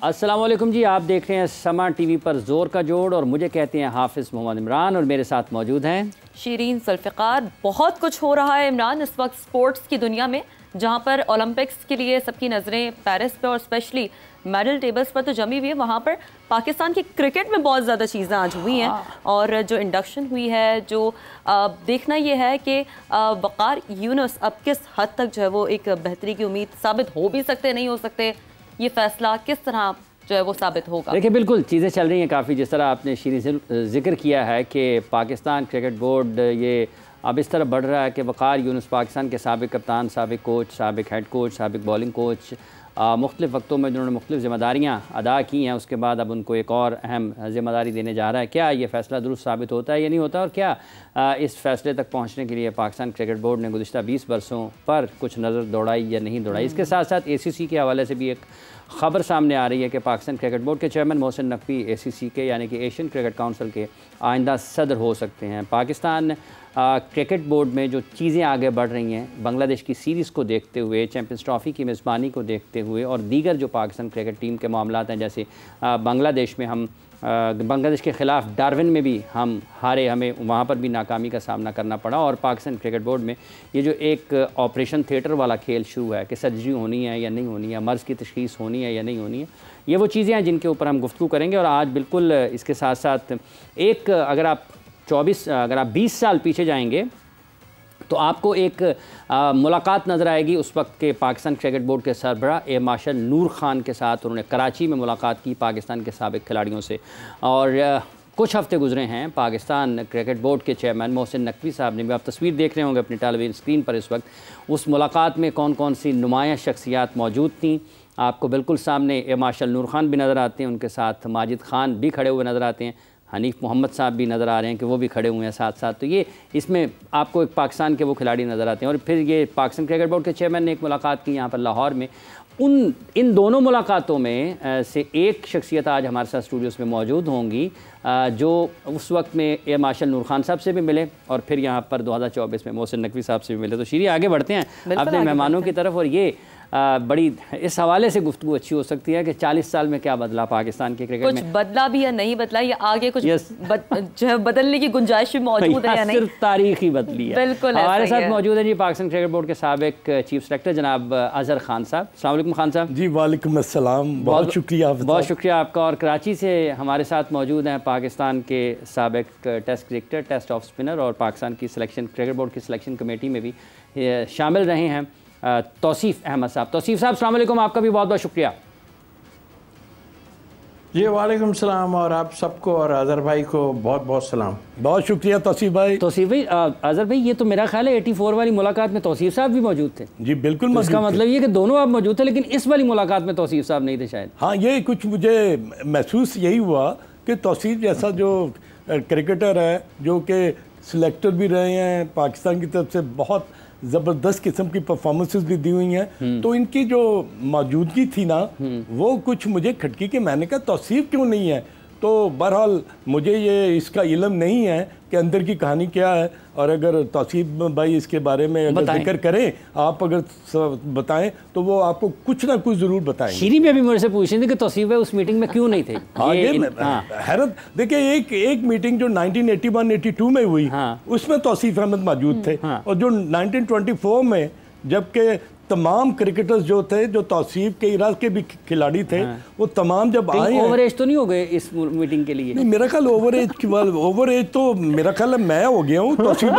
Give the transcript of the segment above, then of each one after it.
अस्सलाम वालेकुम जी, आप देख रहे हैं समा टीवी पर जोर का जोड़ और मुझे कहते हैं हाफिज़ मोहम्मद इमरान और मेरे साथ मौजूद हैं शीरीन जुल्फ़िकार। बहुत कुछ हो रहा है इमरान इस वक्त स्पोर्ट्स की दुनिया में, जहां पर ओलंपिक्स के लिए सबकी नज़रें पेरिस पे और स्पेशली मेडल टेबल्स पर तो जमी हुई है। वहाँ पर पाकिस्तान की क्रिकेट में बहुत ज़्यादा चीज़ें आज हुई हैं और जो इंडक्शन हुई है, जो देखना ये है कि वक़ार यूनुस अब किस हद तक जो है वो एक बेहतरी की उम्मीद साबित हो भी सकते नहीं हो सकते, ये फैसला किस तरह जो है वो साबित होगा। देखिए बिल्कुल चीज़ें चल रही हैं काफ़ी, जिस तरह आपने शीरी से जिक्र किया है कि पाकिस्तान क्रिकेट बोर्ड ये अब इस तरह बढ़ रहा है कि वक़ार यूनुस पाकिस्तान के साबिक़ कप्तान, साबिक़ कोच, साबिक़ हेड कोच, साबिक़ बॉलिंग कोच, मुख्तलिफ़ वक्तों में जिन्होंने मुख्तलिफ़ ज़िम्मेदारियाँ अदा की हैं, उसके बाद अब उनको एक और अहम ज़िम्मेदारी देने जा रहा है। क्या ये फ़ैसला दुरुस्त साबित होता है या नहीं होता, और क्या इस फ़ैसले तक पहुँचने के लिए पाकिस्तान क्रिकेट बोर्ड ने गुज़िश्ता 20 बरसों पर कुछ नज़र दौड़ाई या नहीं दौड़ाई। इसके साथ साथ ACC के हवाले से भी एक ख़बर सामने आ रही है कि पाकिस्तान क्रिकेट बोर्ड के चेयरमैन मोहसिन नकवी ACC के यानी कि एशियन क्रिकेट काउंसिल के आइंदा सदर हो सकते हैं। पाकिस्तान क्रिकेट बोर्ड में जो चीज़ें आगे बढ़ रही हैं, बांग्लादेश की सीरीज़ को देखते हुए, चैम्पियंस ट्रॉफ़ी की मेज़बानी को देखते हुए और दीगर जो पाकिस्तान क्रिकेट टीम के मामलात हैं, जैसे बांग्लादेश में हम बांग्लादेश के ख़िलाफ़ डार्विन में भी हम हारे, हमें वहाँ पर भी नाकामी का सामना करना पड़ा, और पाकिस्तान क्रिकेट बोर्ड में ये जो एक ऑपरेशन थिएटर वाला खेल शुरू है कि सर्जरी होनी है या नहीं होनी है, मर्ज़ की तशख़ीस होनी है या नहीं होनी है, ये वो चीज़ें हैं जिनके ऊपर हम गुफ्तगू करेंगे। और आज बिल्कुल इसके साथ साथ एक अगर आप 20 साल पीछे जाएंगे तो आपको एक मुलाकात नज़र आएगी उस वक्त के पाकिस्तान क्रिकेट बोर्ड के सरबराह ए मार्शल नूर ख़ान के साथ। उन्होंने कराची में मुलाकात की पाकिस्तान के साबिक़ खिलाड़ियों से, और कुछ हफ़्ते गुजरे हैं पाकिस्तान क्रिकेट बोर्ड के चेयरमैन मोहसिन नकवी साहब ने भी, आप तस्वीर देख रहे होंगे अपनी टेलीविज़न स्क्रीन पर इस वक्त, उस मुलाकात में कौन कौन सी नुमायाँ शख्सियात मौजूद थीं आपको बिल्कुल सामने ए मार्शल नूर ख़ान भी नज़र आते हैं, उनके साथ माजिद ख़ान भी खड़े हुए नज़र आते हैं, हनीफ मोहम्मद साहब भी नज़र आ रहे हैं कि वो भी खड़े हुए हैं साथ साथ। तो ये इसमें आपको एक पाकिस्तान के वो खिलाड़ी नज़र आते हैं। और फिर ये पाकिस्तान क्रिकेट बोर्ड के चेयरमैन ने एक मुलाकात की यहाँ पर लाहौर में। इन दोनों मुलाकातों में से एक शख्सियत आज हमारे साथ स्टूडियोज़ में मौजूद होंगी जो उस वक्त में ए मार्शल नूर ख़ान साहब से भी मिले और फिर यहाँ पर 2024 में मोहसिन नकवी साहब से भी मिले। तो शीरी आगे बढ़ते हैं अपने मेहमानों की तरफ, और ये बड़ी इस हवाले से गुफ्तगू अच्छी हो सकती है कि 40 साल में क्या बदला पाकिस्तान के क्रिकेट में, कुछ बदला भी या नहीं बदला, या आगे कुछ जो है बदलने की गुंजाइश भी मौजूद है या नहीं, सिर्फ तारीख ही बदली है। बिल्कुल हमारे साथ मौजूद है जी पाकिस्तान क्रिकेट बोर्ड के साबिक चीफ सेलेक्टर जनाब अजहर खान साहब। अस्सलाम वालेकुम खान साहब। जी वालेकुम अस्सलाम, बहुत शुक्रिया। बहुत शुक्रिया आपका। और कराची से हमारे साथ मौजूद हैं पाकिस्तान के साबिक test cricketer, test off spinner और पाकिस्तान की सिलेक्शन क्रिकेट बोर्ड की सिलेक्शन कमेटी में भी शामिल रहे हैं तौसीफ़ अहमद साहब। तौसीफ़ साहब अस्सलाम वालेकुम, आपका भी बहुत बहुत शुक्रिया। जी वालेकुम सलाम, और आप सबको और अजहर भाई को बहुत बहुत सलाम। बहुत शुक्रिया तौसीफ़ भाई। तौसीफ़ भाई, अजहर भाई, ये तो मेरा ख्याल है 84 वाली मुलाकात में तौसीफ़ साहब भी मौजूद थे। जी बिल्कुल, तो इसका मतलब ये कि दोनों आप मौजूद थे, लेकिन इस वाली मुलाकात में तौसीफ़ साहब नहीं थे शायद। हाँ, ये कुछ मुझे महसूस यही हुआ कि तौसीफ़ जैसा जो क्रिकेटर है, जो कि सिलेक्टर भी रहे हैं, पाकिस्तान की तरफ से बहुत ज़बरदस्त किस्म की परफॉर्मेंसेस भी दी हुई हैं, तो इनकी जो मौजूदगी थी ना, वो कुछ मुझे खटकी के, मैंने कहा तौसीफ़ क्यों नहीं है। तो बहरहाल मुझे ये इसका इल्म नहीं है कि अंदर की कहानी क्या है, और अगर तौसीफ़ भाई इसके बारे में अगर जिक्र करें, आप अगर बताएं तो वो आपको कुछ ना कुछ ज़रूर बताएंगे। शीरी भी अभी मेरे से पूछ रही थी कि तौसीफ़ भाई उस मीटिंग में क्यों नहीं थे। हाँ, हैरत। देखिए एक मीटिंग जो 1981-82 में हुई, उसमें तौसीफ़ अहमद मौजूद थे, और जो 1924 में जबकि तमाम क्रिकेटर्स जो थे, जो तौसीफ़ के इराक के भी खिलाड़ी थे, वो तमाम जब आए। ओवर एज तो नहीं हो गए इस मीटिंग के लिए? नहीं, मेरा ख्याल ओवर एज तो मेरा ख्याल है मैं हो गया हूँ, तौसीफ़।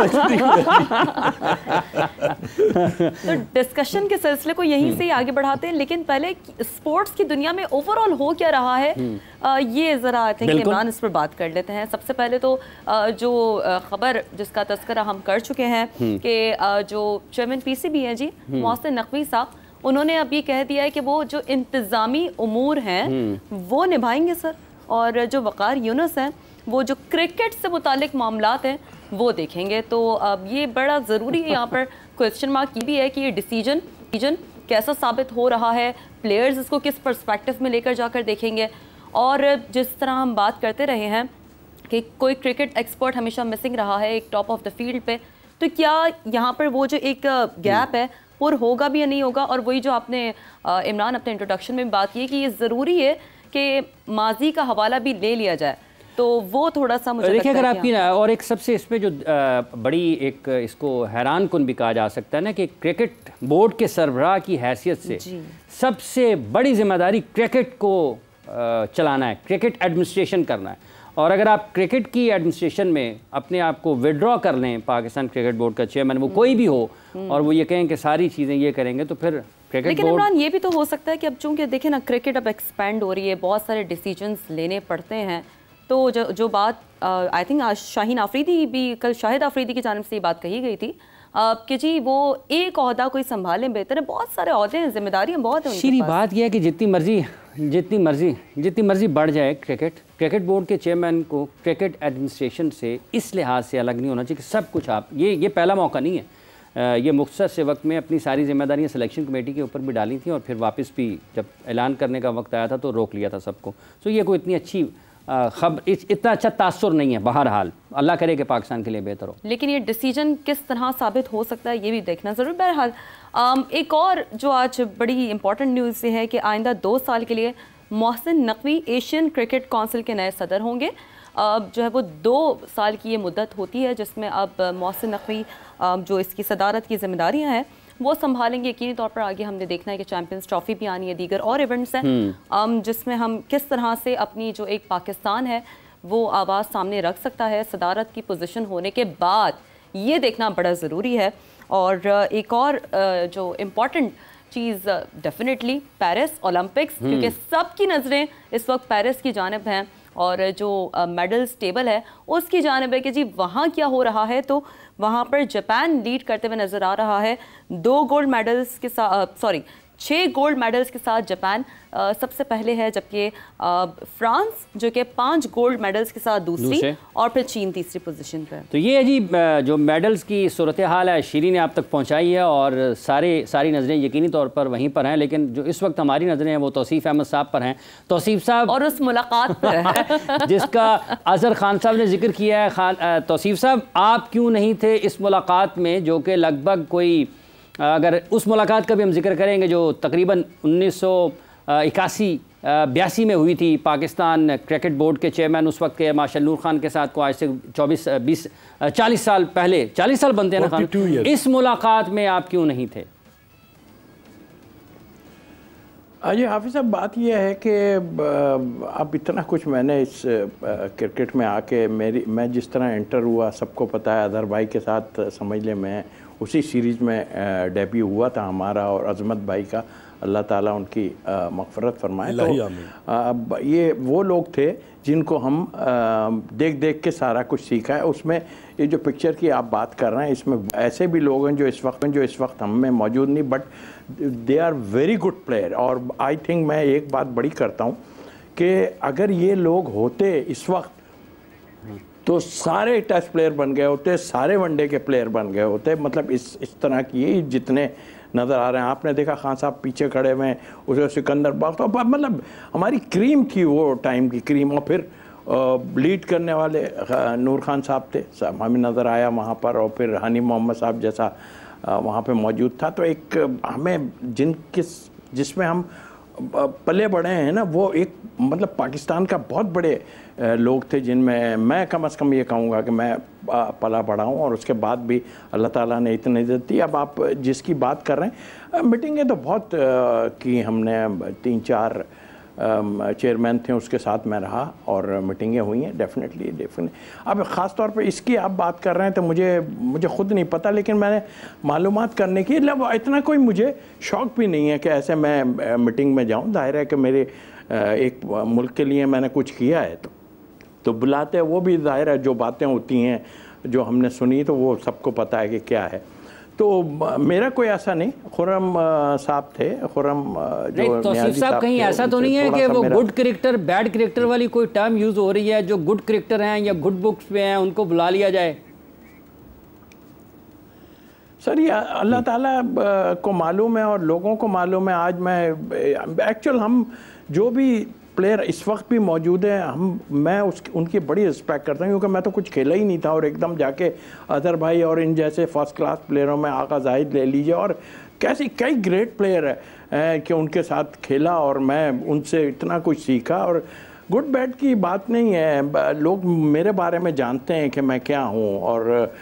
तो डिस्कशन के सिलसिले को यहीं से आगे बढ़ाते हैं, लेकिन पहले स्पोर्ट्स की दुनिया में ओवरऑल हो क्या रहा है ये ज़रा आई थिंक इमरान इस पर बात कर लेते हैं। सबसे पहले तो जो खबर जिसका तस्करा हम कर चुके हैं कि जो चेयरमैन PCB हैं जी मोहसिन नकवी साहब, उन्होंने अब ये कह दिया है कि वो जो इंतज़ामी उमूर हैं वो निभाएंगे सर, और जो वक़ार यूनुस हैं वो जो क्रिकेट से मुतालिक मामलात हैं वो देखेंगे। तो अब ये बड़ा ज़रूरी है, यहाँ पर क्वेश्चन मार्क ये भी है कि ये डिसीजन कैसा साबित हो रहा है, प्लेयर्स इसको किस पर्सपेक्टिव में लेकर जाकर देखेंगे। और जिस तरह हम बात करते रहे हैं कि कोई क्रिकेट एक्सपर्ट हमेशा मिसिंग रहा है एक टॉप ऑफ द फील्ड पे, तो क्या यहाँ पर वो जो एक गैप है पुर होगा भी या नहीं होगा। और वही जो आपने इमरान अपने इंट्रोडक्शन में बात की कि ये ज़रूरी है कि माजी का हवाला भी ले लिया जाए, तो वो थोड़ा सा मुझे देखिए लगता अगर है आपकी ना, और एक सबसे इसमें जो बड़ी एक इसको हैरान कुन भी कहा जा सकता है ना कि क्रिकेट बोर्ड के सरबराह की हैसियत से सबसे बड़ी जिम्मेदारी क्रिकेट को चलाना है, क्रिकेट एडमिनिस्ट्रेशन करना है। और अगर आप क्रिकेट की एडमिनिस्ट्रेशन में अपने आप को विड्रॉ कर लें, पाकिस्तान क्रिकेट बोर्ड का चेयरमैन वो कोई भी हो, और वो ये कहें कि सारी चीज़ें ये करेंगे, तो फिर क्रिकेट लेकिन इमरान ये भी तो हो सकता है कि अब चूंकि देखें ना क्रिकेट अब एक्सपैंड हो रही है, बहुत सारे डिसीजंस लेने पड़ते हैं, तो जो बात आई थिंक आज शाहीन आफरीदी भी, कल शाहिद आफरीदी की जानिब से ये बात कही गई थी कि जी वो एक ओहदा कोई संभालें बेहतर है, बहुत सारे ओहदे हैं, जिम्मेदारियां बहुत हैं। सीधी बात यह है कि जितनी मर्जी बढ़ जाए क्रिकेट बोर्ड के चेयरमैन को क्रिकेट एडमिनिस्ट्रेशन से इस लिहाज से अलग नहीं होना चाहिए कि सब कुछ आप ये पहला मौका नहीं है। ये मुख्तसर से वक्त में अपनी सारी जिम्मेदारियां सिलेक्शन कमेटी के ऊपर भी डाली थी और फिर वापस भी जब ऐलान करने का वक्त आया था तो रोक लिया था सबको। तो ये कोई इतनी अच्छी खबर, इतना अच्छा तासुर नहीं है। बहरहाल अल्लाह करे कि पाकिस्तान के लिए बेहतर हो, लेकिन ये डिसीजन किस तरह साबित हो सकता है ये भी देखना ज़रूर। बहरहाल एक और जो आज बड़ी इंपॉर्टेंट न्यूज़ ये है कि आइंदा 2 साल के लिए Mohsin Naqvi Asian cricket council के नए सदर होंगे। जो है वो 2 साल की ये मुद्दत होती है जिसमें अब मोहसिन नकवी जो इसकी सदारत की जिम्मेदारियाँ हैं वो संभालेंगे। यकीनी तौर पर आगे हमने देखना है कि चैंपियंस ट्रॉफी भी आनी है, दीगर और इवेंट्स हैं जिसमें हम किस तरह से अपनी जो एक पाकिस्तान है वो आवाज़ सामने रख सकता है सदारत की पोजीशन होने के बाद, ये देखना बड़ा ज़रूरी है। और एक और जो इम्पॉर्टेंट चीज़ डेफिनेटली पेरिस ओलंपिक्स, क्योंकि सबकी नज़रें इस वक्त पेरिस की जानिब हैं और जो मेडल्स टेबल है उसकी जानिब है कि जी वहाँ क्या हो रहा है। तो वहाँ पर जापान लीड करते हुए नज़र आ रहा है 2 गोल्ड मेडल्स के साथ, 6 गोल्ड मेडल्स के साथ जापान सबसे पहले है, जबकि फ्रांस जो कि 5 गोल्ड मेडल्स के साथ दूसरी और फिर चीन तीसरी पोजीशन पर। तो ये अजीब जो मेडल्स की सूरत हाल है शीरी ने आप तक पहुंचाई है और सारी नज़रें यकीनी तौर पर वहीं पर हैं, लेकिन जो इस वक्त हमारी नज़रें हैं वो तौसीफ़ अहमद साहब पर हैं। तौसीफ़ साहब और उस मुलाकात पर है जिसका अज़हर खान साहब ने जिक्र किया है। तौसीफ़ साहब आप क्यों नहीं थे इस मुलाकात में, जो कि लगभग कोई, अगर उस मुलाकात का भी हम जिक्र करेंगे जो तकरीबन 1981-82 में हुई थी, पाकिस्तान क्रिकेट बोर्ड के चेयरमैन उस वक्त के मार्शल नूर खान के साथ को आज से 40 साल पहले, 40 साल बनते हैं ना खान, इस मुलाकात में आप क्यों नहीं थे? अजय हाफिज़ साहब, बात यह है कि अब इतना कुछ मैंने इस क्रिकेट में आके मैं जिस तरह एंटर हुआ सबको पता है। अज़हर भाई के साथ समझ लें मैं उसी सीरीज़ में डेब्यू हुआ था हमारा और अज़मत भाई का, अल्लाह ताला उनकी मग़फ़िरत फरमाए। तो ये वो लोग थे जिनको हम देख देख के सारा कुछ सीखा है। उसमें ये जो पिक्चर की आप बात कर रहे हैं इसमें ऐसे भी लोग हैं जो इस वक्त हम में मौजूद नहीं, but they are very good player. और आई थिंक मैं एक बात बड़ी करता हूँ कि अगर ये लोग होते इस वक्त तो सारे टेस्ट प्लेयर बन गए होते, सारे वनडे के प्लेयर बन गए होते। मतलब इस तरह की जितने नज़र आ रहे हैं, आपने देखा खान साहब पीछे खड़े हुए, उसे सिकंदर बाग, तो मतलब हमारी क्रीम थी वो टाइम की क्रीम। और फिर लीड करने वाले नूर खान साहब थे, हमें नज़र आया वहाँ पर, और फिर हनी मोहम्मद साहब जैसा वहाँ पे मौजूद था। तो एक हमें जिसमें हम पले बड़े हैं ना, वो एक मतलब पाकिस्तान का बहुत बड़े लोग थे जिनमें मैं कम से कम ये कहूँगा कि मैं पला बड़ा हूँ। और उसके बाद भी अल्लाह ताला ने इतनी इज्जत दी। अब आप जिसकी बात कर रहे हैं, मीटिंगें तो बहुत की हमने, 3-4 चेयरमैन थे उसके साथ मैं रहा और मीटिंगें हुई हैं डेफिनेटली। अब ख़ास तौर पे इसकी आप बात कर रहे हैं तो मुझे ख़ुद नहीं पता, लेकिन मैंने मालूमात करने की, मतलब इतना कोई मुझे शौक़ भी नहीं है कि ऐसे मैं मीटिंग में जाऊं। जाहिर है कि मेरे एक मुल्क के लिए मैंने कुछ किया है तो बुलाते हैं, वो भी जाहिर है जो बातें होती हैं जो हमने सुनी तो वो सबको पता है कि क्या है। तो मेरा कोई ऐसा नहीं, खुर्रम साहब थे, खुर्रम जो तौसीफ साहब, कहीं ऐसा तो नहीं है कि वो गुड क्रिकेटर बैड क्रिकेटर वाली कोई टर्म यूज़ हो रही है, जो गुड क्रिकेटर हैं या गुड बुक्स पे हैं उनको बुला लिया जाए? सर ये अल्लाह ताला को मालूम है और लोगों को मालूम है। आज मैं हम जो भी प्लेयर इस वक्त भी मौजूद हैं, मैं उनकी बड़ी रिस्पेक्ट करता हूँ, क्योंकि मैं तो कुछ खेला ही नहीं था और एकदम जाके अज़हर भाई और इन जैसे फर्स्ट क्लास प्लेयरों में आका जाहिद ले लीजिए और कैसे कई ग्रेट प्लेयर है कि उनके साथ खेला और मैं उनसे इतना कुछ सीखा। और गुड बैड की बात नहीं है, लोग मेरे बारे में जानते हैं कि मैं क्या हूँ, और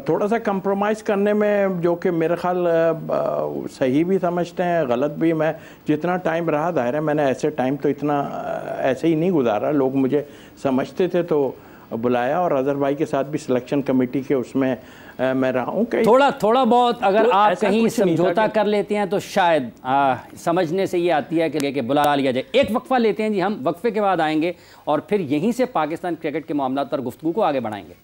थोड़ा सा कंप्रोमाइज़ करने में जो कि मेरे ख्याल सही भी समझते हैं, गलत भी। मैं जितना टाइम रहा दायरा, मैंने ऐसे टाइम तो इतना ऐसे ही नहीं गुजारा, लोग मुझे समझते थे तो बुलाया। और अजहर भाई के साथ भी सिलेक्शन कमेटी के उसमें मैं रहा हूँ। थोड़ा बहुत अगर तो आप कहीं समझौता कर लेते हैं तो शायद समझने से ये आती है कि बुला लिया जाए। एक वक्फा लेते हैं जी, हम वक्फे के बाद आएंगे और फिर यहीं से पाकिस्तान क्रिकेट के मामला पर गुफ्तगू को आगे बढ़ाएंगे।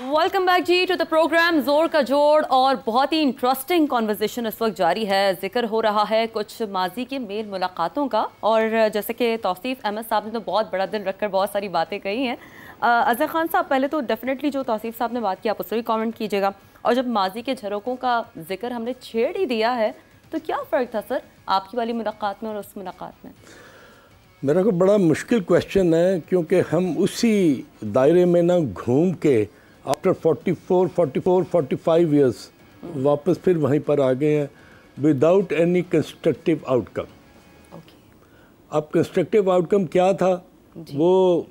Welcome back ji to the programme जोर का जोड़। और बहुत ही इंटरेस्टिंग कॉन्वर्जेशन इस वक्त जारी है। जिक्र हो रहा है कुछ माजी के मेल मुलाकातों का, और जैसे कि तौसीफ अहमद साहब ने तो बहुत बड़ा दिल रखकर बहुत सारी बातें कही हैं। अजहर खान साहब, पहले तो डेफिनेटली जो तौसीफ साहब ने बात की आप उस पर भी कॉमेंट कीजिएगा। और जब माजी के झरोकों का जिक्र हमने छेड़ ही दिया है तो क्या फ़र्क था सर आपकी वाली मुलाकात में और उस मुलाकात में? मेरा को बड़ा मुश्किल क्वेश्चन है, क्योंकि हम उसी दायरे में ना घूम के आफ्टर 45 ईयर्स वापस फिर वहीं पर आ गए हैं विदाउट एनी कंस्ट्रक्टिव आउटकम। अब कंस्ट्रक्टिव आउटकम क्या था वो,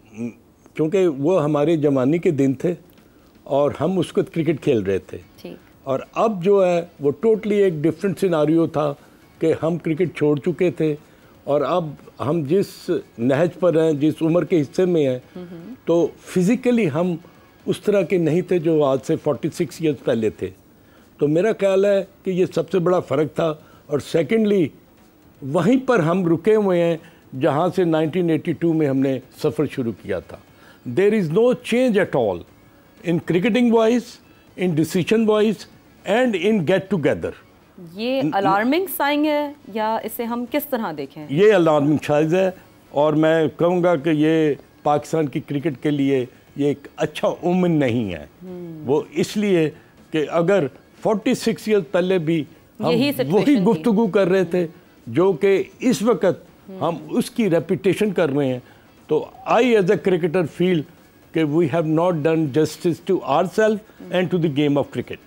क्योंकि वो हमारे जवानी के दिन थे और हम उसको क्रिकेट खेल रहे थे, और अब जो है वो टोटली एक डिफरेंट सिनारियो था कि हम क्रिकेट छोड़ चुके थे और अब हम जिस नहज पर हैं, जिस उम्र के हिस्से में हैं, तो फिज़िकली हम उस तरह के नहीं थे जो आज से 46 ईयर्स पहले थे। तो मेरा ख्याल है कि ये सबसे बड़ा फ़र्क था। और सेकेंडली वहीं पर हम रुके हुए हैं जहाँ से 1982 में हमने सफ़र शुरू किया था। There is no change at all in cricketing wise, in decision wise and in get together. ये अलार्मिंग साइन है या इसे हम किस तरह देखें? ये अलार्मिंग साइन है, और मैं कहूँगा कि ये पाकिस्तान की क्रिकेट के लिए ये एक अच्छा उम्र नहीं है। वो इसलिए कि अगर 46 ईयर्स पहले भी हम वही गुफ्तगू कर रहे थे जो कि इस वक्त हम उसकी रेपुटेशन कर रहे हैं, तो I as a cricketer feel कि we have not done justice to ourselves and to the game of cricket.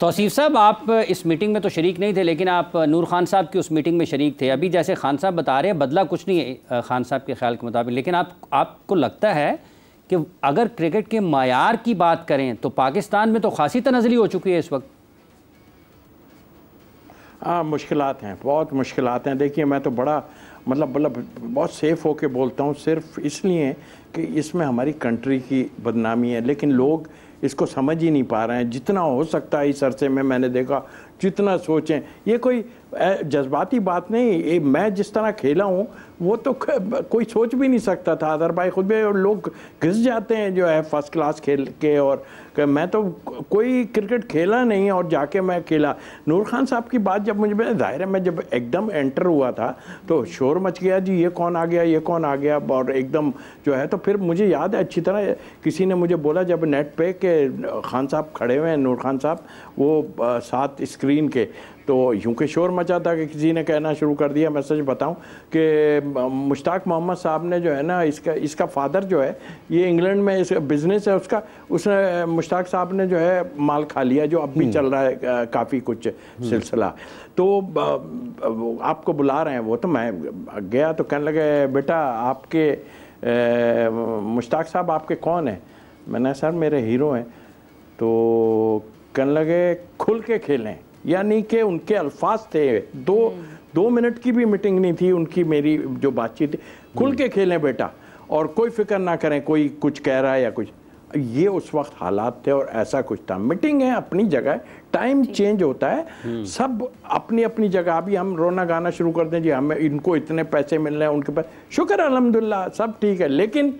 Tauseef साहब, आप इस मीटिंग में तो शरीक नहीं थे, लेकिन आप नूर खान साहब की उस मीटिंग में शरीक थे। अभी जैसे खान साहब बता रहे हैं बदला कुछ नहीं है खान साहब के ख्याल के मुताबिक, लेकिन आपको लगता है कि अगर क्रिकेट के मायार की बात करें तो पाकिस्तान में तो खासी तनज़ली हो चुकी है इस वक्त? हाँ, मुश्किलात हैं, बहुत मुश्किलात हैं। देखिए, मैं तो बड़ा मतलब बहुत सेफ़ होके बोलता हूँ, सिर्फ इसलिए कि इसमें हमारी कंट्री की बदनामी है, लेकिन लोग इसको समझ ही नहीं पा रहे हैं। जितना हो सकता है इस अरसे में मैंने देखा, जितना सोचें, ये कोई जज्बाती बात नहीं। ये मैं जिस तरह खेला हूँ वो तो कोई सोच भी नहीं सकता था। अदर भाई खुद भी, और लोग घिस जाते हैं जो है फर्स्ट क्लास खेल के, और मैं तो कोई क्रिकेट खेला नहीं और जाके मैं खेला। नूर खान साहब की बात जब मुझे जाहिर है, मैं जब एकदम एंटर हुआ था तो शोर मच गया जी, ये कौन आ गया, ये कौन आ गया, और एकदम जो है। तो फिर मुझे याद है अच्छी तरह, किसी ने मुझे बोला जब नेट पे कि खान साहब खड़े हुए हैं, नूर खान साहब, वो साथ स्क्रीन के, तो यूँ के शोर मचा था कि किसी ने कहना शुरू कर दिया। मैं सच बताऊं कि मुश्ताक मोहम्मद साहब ने जो है ना, इसका फादर जो है, ये इंग्लैंड में इसका बिजनेस है उसका, उसने मुश्ताक साहब ने जो है माल खा लिया, जो अब भी चल रहा है काफ़ी कुछ सिलसिला। तो आपको बुला रहे हैं वो, तो मैं गया तो कहने लगे बेटा आपके मुश्ताक साहब आपके कौन हैं? मैंने सर मेरे हीरो हैं। तो कहने लगे खुल के खेलें, यानी कि उनके अल्फाज थे, दो मिनट की भी मीटिंग नहीं थी उनकी, मेरी जो बातचीत, खुल के खेलें बेटा और कोई फिक्र ना करें कोई कुछ कह रहा है या कुछ। ये उस वक्त हालात थे और ऐसा कुछ था। मीटिंग है अपनी जगह, टाइम चेंज होता है, सब अपनी अपनी जगह। अभी हम रोना गाना शुरू कर दें जी हमें इनको इतने पैसे मिल रहे हैं, उनके पास शुक्र अल्हम्दुलिल्लाह सब ठीक है, लेकिन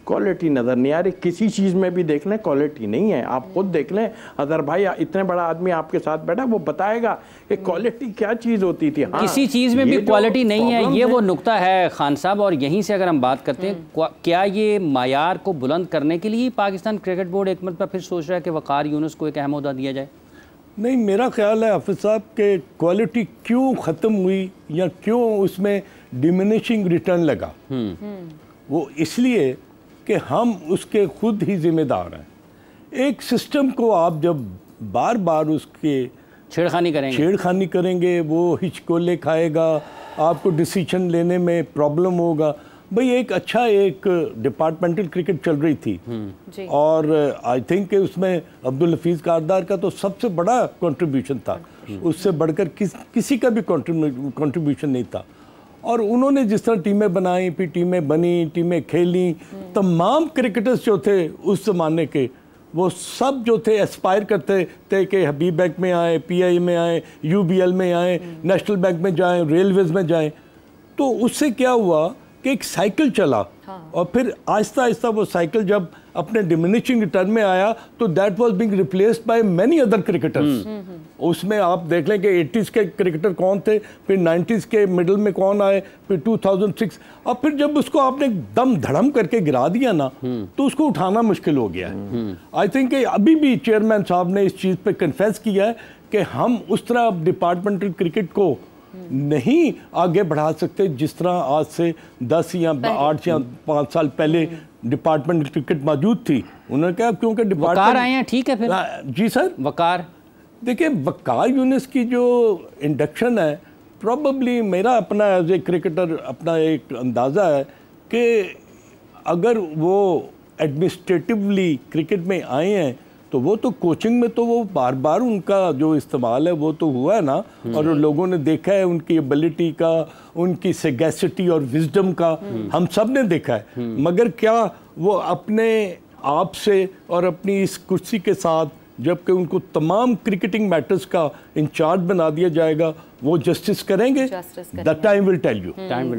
क्वालिटी नज़र नहीं आ रही। किसी चीज़ में भी देख लें क्वालिटी नहीं है। आप खुद देख लें, अदर भाई इतने बड़ा आदमी आपके साथ बैठा, वो बताएगा कि क्वालिटी क्या चीज़ होती थी। हाँ, किसी चीज़ में भी क्वालिटी नहीं है, ये वो नुक्ता है खान साहब। और यहीं से अगर हम बात करते हैं, क्या ये मायार को बुलंद करने के लिए पाकिस्तान क्रिकेट बोर्ड एक मरतबा फिर सोच रहा है कि वक़ार यूनुस को एक अहम ओहदा दिया जाए? नहीं, मेरा ख्याल है हाफिज़ साहब के क्वालिटी क्यों ख़त्म हुई या क्यों उसमें डिमिनिशिंग रिटर्न लगा, वो इसलिए कि हम उसके खुद ही जिम्मेदार हैं। एक सिस्टम को आप जब बार बार उसके छेड़खानी करेंगे वो हिचकोले खाएगा, आपको डिसीजन लेने में प्रॉब्लम होगा। भाई एक अच्छा एक डिपार्टमेंटल क्रिकेट चल रही थी और आई थिंक उसमें अब्दुल हफीज़ कारदार का तो सबसे बड़ा कंट्रीब्यूशन था, उससे बढ़कर किसी का भी कंट्रीब्यूशन नहीं था। और उन्होंने जिस तरह टीमें बनाई, फिर टीमें बनी, टीमें खेली, तमाम क्रिकेटर्स जो थे उस ज़माने के वो सब जो थे एस्पायर करते थे कि हबीब बैंक में आए, पीआई में आए, यूबीएल में आए, नेशनल बैंक में जाएं, रेलवेज़ में जाएं। तो उससे क्या हुआ कि एक साइकिल चला और फिर आहिस्ता आहिस्ता वो साइकिल जब अपने डिमिनिशिंग रिटर्न में आया तो that was being replaced by many other cricketers. उसमें आप देख लें कि 80s के क्रिकेटर कौन थे, फिर 90s के मिडल में कौन आए, फिर 2006, और फिर जब उसको आपने दम धड़म करके गिरा दिया ना तो उसको उठाना मुश्किल हो गया है। आई थिंक अभी भी चेयरमैन साहब ने इस चीज़ पे कन्फेस किया है कि हम उस तरह डिपार्टमेंटल क्रिकेट को नहीं आगे बढ़ा सकते जिस तरह आज से 10 या 8 या 5 साल पहले डिपार्टमेंट क्रिकेट मौजूद थी। उन्होंने कहा क्योंकि वकार आए हैं, ठीक है फिर। जी सर, वकार देखिए वकार यूनिस की जो इंडक्शन है, प्रॉबली मेरा अपना एज ए क्रिकेटर अपना एक अंदाज़ा है कि अगर वो एडमिनिस्ट्रेटिवली क्रिकेट में आए हैं तो वो तो कोचिंग में तो वो बार बार उनका जो इस्तेमाल है वो तो हुआ है ना, और लोगों ने देखा है उनकी एबिलिटी का, उनकी सेगेसिटी और विजडम का, हम सब ने देखा है। मगर क्या वो अपने आप से और अपनी इस कुर्सी के साथ, जबकि उनको तमाम क्रिकेटिंग मैटर्स का इंचार्ज बना दिया जाएगा, वो जस्टिस करेंगे? The time will tell you.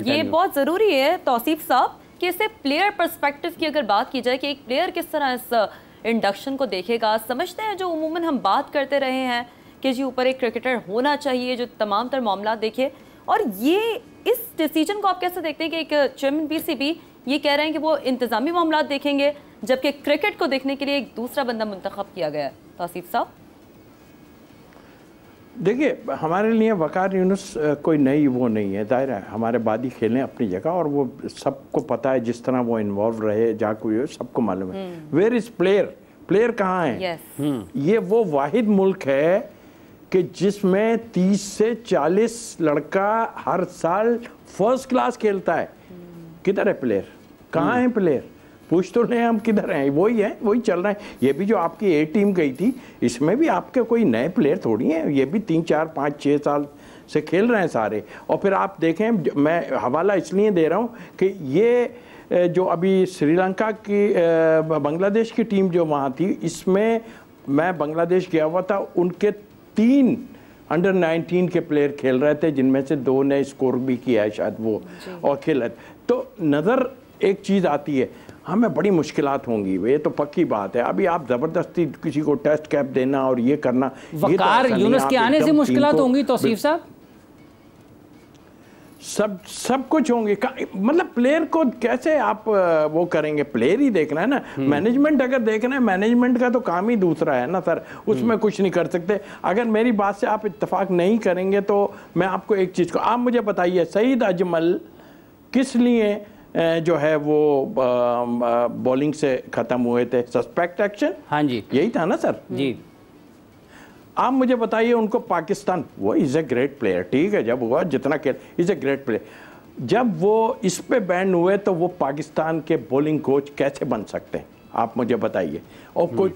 ये बहुत ज़रूरी है तौसीफ साहब कि इससे प्लेयर पर्सपेक्टिव की अगर बात की जाए कि एक प्लेयर किस तरह इस इंडक्शन को देखेगा। समझते हैं जो उमूमन हम बात करते रहे हैं कि जी ऊपर एक क्रिकेटर होना चाहिए जो तमाम तर मामला देखे, और ये इस डिसीजन को आप कैसे देखते हैं कि एक चेयरमैन पीसीबी ये कह रहे हैं कि वो इंतजामी मामला देखेंगे जबकि क्रिकेट को देखने के लिए एक दूसरा बंदा मुंतखब किया गया है? तौसीफ साहब देखिए, हमारे लिए वकार यूनुस कोई नई वो नहीं है, जाहिर है हमारे बादी खेलें अपनी जगह और वो सबको पता है जिस तरह वो इन्वॉल्व रहे जा कोई सबको मालूम है। वेयर इज प्लेयर कहाँ है? ये वो वाहिद मुल्क है कि जिसमें 30 से 40 लड़का हर साल फर्स्ट क्लास खेलता है। किधर है प्लेयर? कहाँ है प्लेयर? पूछ तो लें हम किधर हैं? वही है, वही चल रहा है। ये भी जो आपकी ए टीम गई थी इसमें भी आपके कोई नए प्लेयर थोड़ी हैं, ये भी 3, 4, 5, 6 साल से खेल रहे हैं सारे। और फिर आप देखें, मैं हवाला इसलिए दे रहा हूँ कि ये जो अभी श्रीलंका की बांग्लादेश की टीम जो वहाँ थी, इसमें मैं बांग्लादेश गया हुआ था, उनके 3 अंडर 19 के प्लेयर खेल रहे थे जिनमें से 2 ने स्कोर भी किया है शायद वो और खेल रहे थे। तो नज़र एक चीज़ आती है, हमें बड़ी मुश्किलात होंगी, ये तो पक्की बात है। अभी आप ज़बरदस्ती किसी को टेस्ट कैप देना और ये करना, वकार यूनुस के आने से मुश्किलात होंगी तौसीफ साहब? सब कुछ होंगे। मतलब प्लेयर को कैसे आप वो करेंगे? प्लेयर ही देखना है ना। मैनेजमेंट अगर देखना है, मैनेजमेंट का तो काम ही दूसरा है ना सर, उसमें कुछ नहीं कर सकते। अगर मेरी बात से आप इत्तेफाक नहीं करेंगे तो मैं आपको एक चीज़ को, आप मुझे बताइए, सईद अजमल किस लिए जो है वो बॉलिंग से ख़त्म हुए थे? Suspect action. हाँ जी, यही था ना सर जी। आप मुझे बताइए, उनको पाकिस्तान, वो इज़ ए ग्रेट प्लेयर, ठीक है, जब हुआ जितना खेल, इज़ ए ग्रेट प्लेयर, जब वो इस पे बैन हुए तो वो पाकिस्तान के बॉलिंग कोच कैसे बन सकते हैं? आप मुझे बताइए। और कोई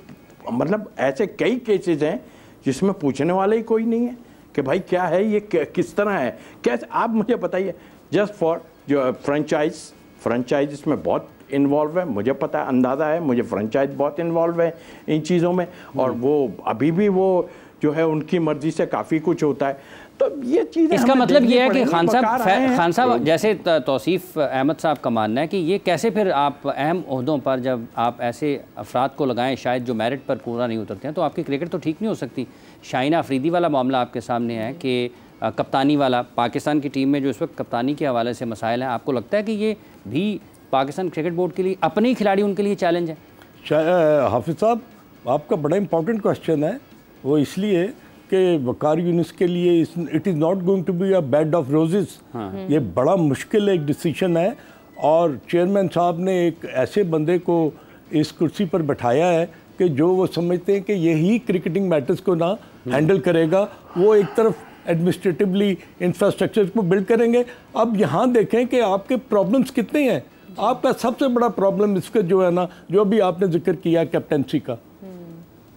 मतलब ऐसे कई केसेस हैं जिसमें पूछने वाले ही कोई नहीं है कि भाई क्या है ये, किस तरह है, कैसे? आप मुझे बताइए। जस्ट फॉर जो फ्रेंचाइज इसमें बहुत इन्वॉल्व है, मुझे पता है, अंदाज़ा है मुझे, फ्रेंचाइज बहुत इन्वॉल्व है इन चीज़ों में, और वो अभी भी वो जो है उनकी मर्जी से काफ़ी कुछ होता है। तो ये चीज़, इसका मतलब ये है कि खान साहब जैसे तौसीफ अहमद साहब का मानना है कि ये कैसे फिर आप अहम ओहदों पर जब आप ऐसे अफराद को लगाएं शायद जो मेरिट पर पूरा नहीं उतरते हैं, तो आपकी क्रिकेट तो ठीक नहीं हो सकती। शाइना अफरीदी वाला मामला आपके सामने है कि कप्तानी वाला, पाकिस्तान की टीम में जो इस वक्त कप्तानी के हवाले से मसाइल हैं, आपको लगता है कि ये भी पाकिस्तान क्रिकेट बोर्ड के लिए, अपने ही खिलाड़ी उनके लिए चैलेंज है? हाफिज साहब, आपका बड़ा इंपॉर्टेंट क्वेश्चन है। वो इसलिए कि वकार यूनुस के लिए it is not going to be a bed of roses. ये बड़ा मुश्किल एक डिसीजन है। और चेयरमैन साहब ने एक ऐसे बंदे को इस कुर्सी पर बैठाया है कि जो वो समझते हैं कि यही क्रिकेटिंग मैटर्स को ना हैंडल करेगा। वो एक तरफ एडमिनिस्ट्रेटिवली इंफ्रास्ट्रक्चर को बिल्ड करेंगे। अब यहाँ देखें कि आपके प्रॉब्लम्स कितने हैं। आपका सबसे बड़ा प्रॉब्लम इसका जो है ना, जो अभी आपने जिक्र किया कैप्टनसी का,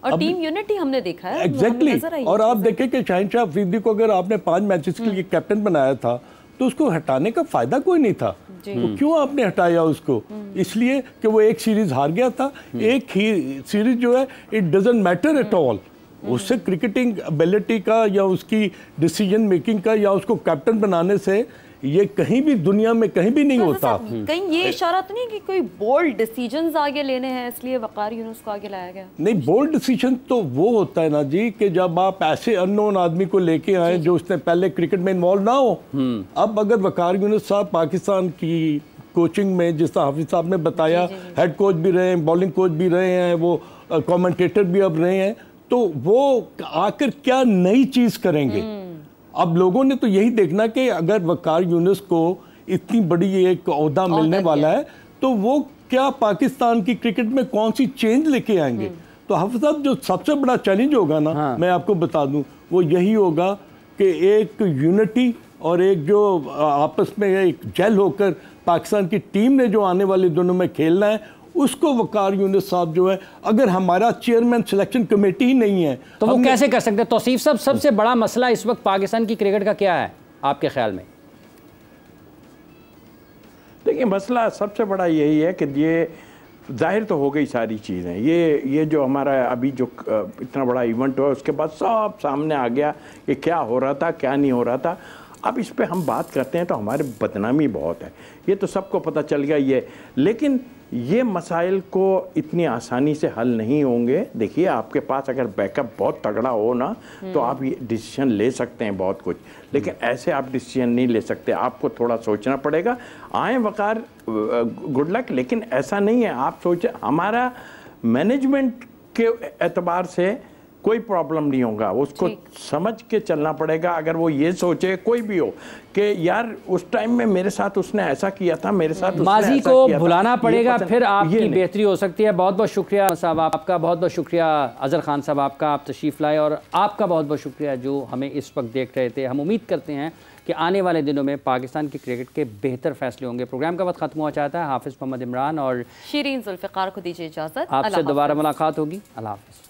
और टीम यूनिटी हमने देखा है एग्जैक्टली। और आप देखें कि शाहीन शाह अफरीदी को अगर आपने 5 मैचेस के लिए कैप्टन बनाया था तो उसको हटाने का फायदा कोई नहीं था। तो क्यों आपने हटाया उसको? इसलिए कि वो एक सीरीज हार गया था। एक ही सीरीज जो है it doesn't matter at all. उससे क्रिकेटिंग एबिलिटी का या उसकी डिसीजन मेकिंग का या उसको कैप्टन बनाने से ये कहीं भी दुनिया में कहीं भी नहीं होता। कहीं ये इशारा तो नहीं कि कोई बोल्ड डिसीजंस आगे लेने हैं इसलिए वकार यूनुस को आगे लाया गया? नहीं, बोल्ड डिसीजन तो वो होता है ना जी कि जब आप ऐसे अननोन आदमी को लेके आए जो उसने पहले क्रिकेट में इन्वॉल्व ना हो। अब अगर वकार यूनुस साहब पाकिस्तान की कोचिंग में, जिस तरह हाफिज साहब ने बताया, हेड कोच भी रहे हैं, बॉलिंग कोच भी रहे हैं, वो कमेंटेटर भी अब रहे हैं, तो वो आकर क्या नई चीज़ करेंगे? अब लोगों ने तो यही देखना कि अगर वकार यूनुस को इतनी बड़ी एक ओहदा मिलने वाला है तो वो क्या पाकिस्तान की क्रिकेट में कौन सी चेंज लेके आएंगे। तो हाफिज साहब जो सबसे बड़ा चैलेंज होगा ना, मैं आपको बता दूं, वो यही होगा कि एक यूनिटी और एक जो आपस में एक जेल होकर पाकिस्तान की टीम ने जो आने वाले दिनों में खेलना है, उसको वकार यूनुस साहब जो है, अगर हमारा चेयरमैन सिलेक्शन कमेटी ही नहीं है तो वो कैसे कर सकते हैं? तौसीफ साहब, सबसे बड़ा मसला इस वक्त पाकिस्तान की क्रिकेट का क्या है आपके ख्याल में? देखिए, मसला सबसे बड़ा यही है कि ये जाहिर तो हो गई सारी चीज़ें। ये जो हमारा अभी जो इतना बड़ा इवेंट हुआ उसके बाद सब सामने आ गया कि क्या हो रहा था, क्या नहीं हो रहा था। अब इस पे हम बात करते हैं तो हमारे बदनामी बहुत है, ये तो सबको पता चल गया ये। लेकिन ये मसाइल को इतनी आसानी से हल नहीं होंगे। देखिए, आपके पास अगर बैकअप बहुत तगड़ा हो ना तो आप ये डिसीजन ले सकते हैं बहुत कुछ, लेकिन ऐसे आप डिसीजन नहीं ले सकते। आपको थोड़ा सोचना पड़ेगा। आए वकार, गुड लक, लेकिन ऐसा नहीं है। आप सोचे, हमारा मैनेजमेंट के एतबार से कोई प्रॉब्लम नहीं होगा, उसको समझ के चलना पड़ेगा। अगर वो ये सोचे, कोई भी हो, कि यार उस टाइम में मेरे साथ उसने ऐसा किया था, मेरे साथ माजी को भुलाना पड़ेगा, फिर आपकी बेहतरी हो सकती है। बहुत बहुत शुक्रिया साहब आपका, बहुत बहुत शुक्रिया अजहर खान साहब आपका, आप तशरीफ़ लाए, और आपका बहुत बहुत शुक्रिया जो हमें इस वक्त देख रहे थे। हम उम्मीद करते हैं कि आने वाले दिनों में पाकिस्तान की क्रिकेट के बेहतर फैसले होंगे। प्रोग्राम का वक्त खत्म हुआ चाहता है। हाफिज़ मोहम्मद इमरान और शीरीन जुल्फ़िकार को दीजिए इजाज़त। आपसे दोबारा मुलाकात होगी। अल्लाह हाफ़िज़।